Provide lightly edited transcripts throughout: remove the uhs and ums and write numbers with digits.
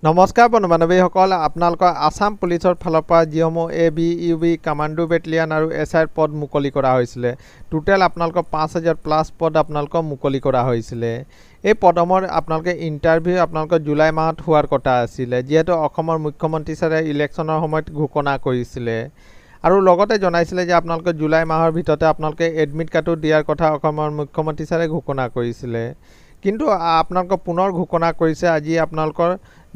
নমস্কাৰ বন্ধু বান্ধৱীসকল, আপোনালোকৰ আসাম পুলিচৰ ফালৰ পৰা যিসমূহ ABUB কামাণ্ডো বেটেলিয়ান আৰু SIৰ পদ মুকলি কৰা হৈছিলে, টোটেল আপোনালোকৰ 5000 প্লাছ পদ আপোনালোকৰ মুকলি কৰা হৈছিলে। এই পদমৰ আপোনালোকে ইণ্টাৰভিউ আপোনালোকৰ জুলাই মাহত হোৱাৰ কথা আছিলে, যিহেতু অসমৰ মুখ্যমন্ত্ৰী ছাৰে ইলেকশ্যনৰ সময়ত ঘোষণা কৰিছিলে আৰু লগতে জনাইছিলে যে আপোনালোকে জুলাই মাহৰ ভিতৰতে আপোনালোকে এডমিট কাৰ্ডো দিয়াৰ কথা অসমৰ মুখ্যমন্ত্ৰী ছাৰে ঘোষণা কৰিছিলে। কিন্তু আপোনালোকক পুনৰ ঘোষণা কৰিছে আজি আপোনালোকৰ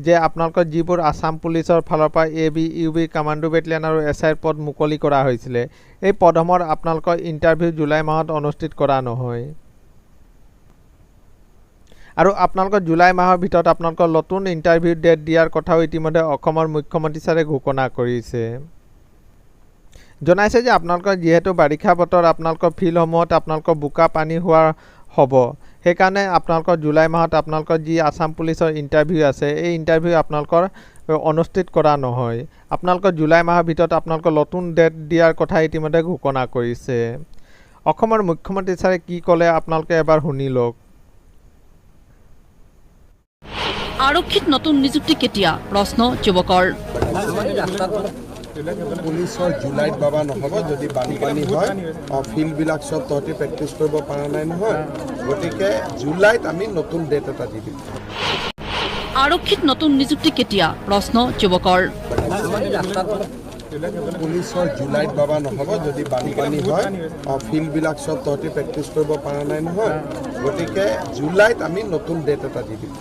যে আপোনালোকৰ যিবোৰ আসাম পুলিচৰ ফালৰ পৰা ABUB কামাণ্ডো বেটেলিয়ান আৰু SIৰ পদ মুকলি কৰা হৈছিলে, এই পদমৰ আপোনালোকৰ ইণ্টাৰভিউ জুলাই মাহত অনুষ্ঠিত কৰা নহয় আৰু আপোনালোকৰ জুলাই মাহৰ ভিতৰত আপোনালোকৰ নতুন ইণ্টাৰভিউ ডেট দিয়াৰ কথাও ইতিমধ্যে অসমৰ মুখ্যমন্ত্ৰী ছাৰে ঘোষণা কৰিছে। জনাইছে যে আপোনালোকৰ যিহেতু বাৰিষা বতৰ, আপোনালোকৰ ফিল্ডসমূহত আপোনালোকৰ বোকা পানী হোৱা হ'ব, সেইকাৰণে আপোনালোকৰ জুলাই মাহত আপোনালোকৰ যি আসাম পুলিচৰ ইণ্টাৰভিউ আছে, এই ইণ্টাৰভিউ আপোনালোকৰ অনুষ্ঠিত কৰা নহয়। আপোনালোকৰ জুলাই মাহৰ ভিতৰত আপোনালোকৰ নতুন ডেট দিয়াৰ কথা ইতিমধ্যে ঘোষণা কৰিছে। অসমৰ মুখ্যমন্ত্ৰী ছাৰে কি ক'লে আপোনালোকে এবাৰ শুনি লওক। আৰক্ষীত নতুন নিযুক্তি কেতিয়া? প্ৰশ্ন যুৱকৰ। পুলিচৰ জুলাইত বাবা নহ'ব যদি বানপানী হয়, ফিল্ডবিলাক চব তহঁতি প্ৰেক্টিচ কৰিব পৰা নাই নহয়, গতিকে জুলাইত আমি নতুন ডেট এটা দি দিম। আৰক্ষীত নতুন নিযুক্তি কেতিয়া? প্ৰশ্ন যুৱকৰ। পুলিচৰ জুলাইত বাবা নহ'ব যদি বানপানী হয়, ফিল্ডবিলাক চব তহঁতি প্ৰেক্টিচ কৰিব পৰা নাই নহয়, গতিকে জুলাইত আমি নতুন ডেট এটা দি দিম।